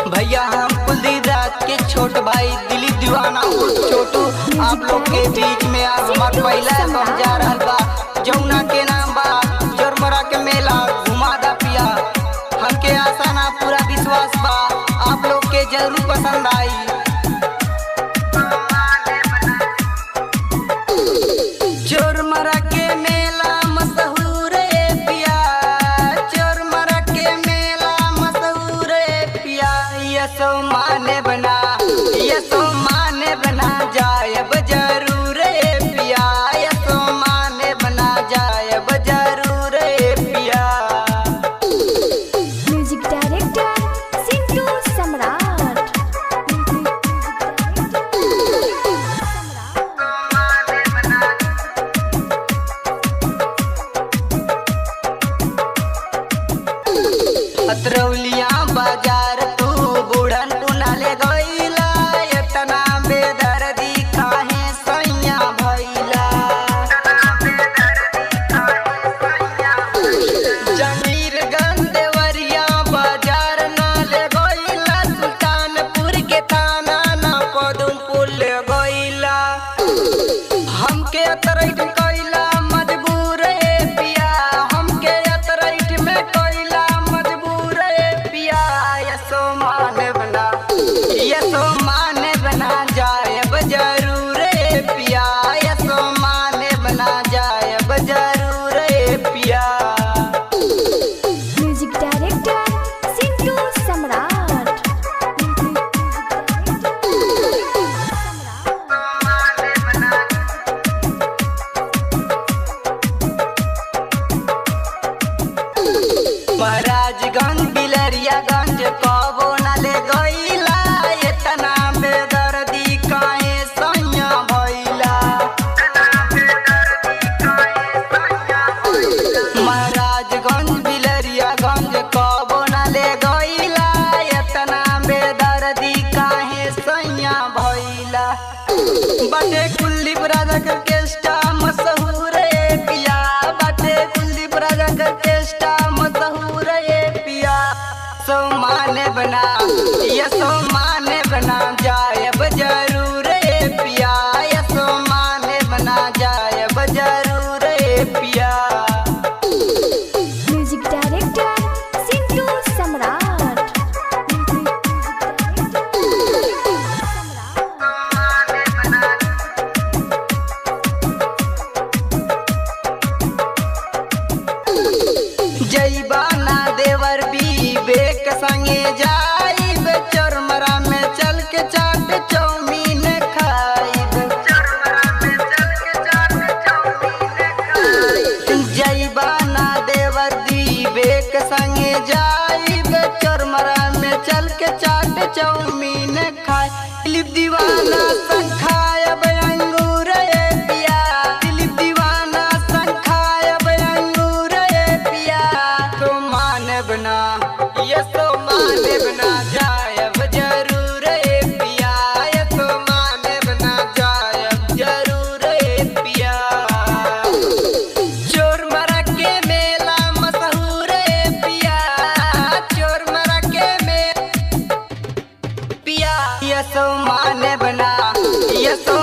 भैया हम कुलदीप राज के छोट भाई दिलीप दीवाना छोटू आप लोग के बीच में आज हमार पहला एल्बम जा रहा बा जमुना के नाम बा जोरमरा के मेला घुमा दा पिया। हमके आशा ना पूरा विश्वास बा आप लोग के जरूर पसंद आई। जोरमरा के मेला मशहूर है पिया, जोरमरा के मेला मशहूर है पिया। यसो माने बना जायब जरूर है पिया, यसो माने बना जायब जरूर है पिया। म्यूजिक डायरेक्टर सिंटू सम्राट। अतरौलिया बाजार तू बूढ़न टुनाले गईला, इतना बेदर्दी काहे सैया भइला। जमीरगंज देवरिया बाजार नाले गईला, सुल्तानपुर के थाना ना पदमपुर ले गईला। हमके अतरैठ कइला मजबूर है पिया, हमके अतरैठ में कइला मजबूर है पिया। यसो माने बना जायब जरूर है पिया, यसो माने बना जायब जरूर है पिया। म्यूजिक डायरेक्टर सिंटू सम्राट। महाराजगंज बिलरियागंज कबो न ले गईला, इतना बेदर्दी काहे सैया भइला। महाराजगंज बिलरियागंज कबो न ले गईला, इतना बेदर्दी काहे सैया भइला। बाटे कुलदीप राजा के स्टार मशहूर है पिया, बाटे कुलदीप राजा के स्टार मशहूर है पिया। सो माने बना जायब जरूर है पिया, यसो माने बना जायब जरूर है पिया। म्यूजिक डायरेक्टर सिंटू सम्राट। जईबा ना देवर विवेक संगे जाइब, चोरमरा में चल के चाट चौमीन खाइब। जईबा ना देवर विवेक संगे जाइब, चोरमरा में चल के चाट चौमीन खाए। दिलीप दीवाना संग खायब अंगूर है पिया, दिलीप दीवाना संग खायब अंगूर है पिया। तो माने बना यसो माने बना जायब जरूर है पिया, यसो माने बना जायब जरूर है पिया। जोरमरा के मेला मशहूर है पिया, जोरमरा के मेला पिया। यसो माने बना यसो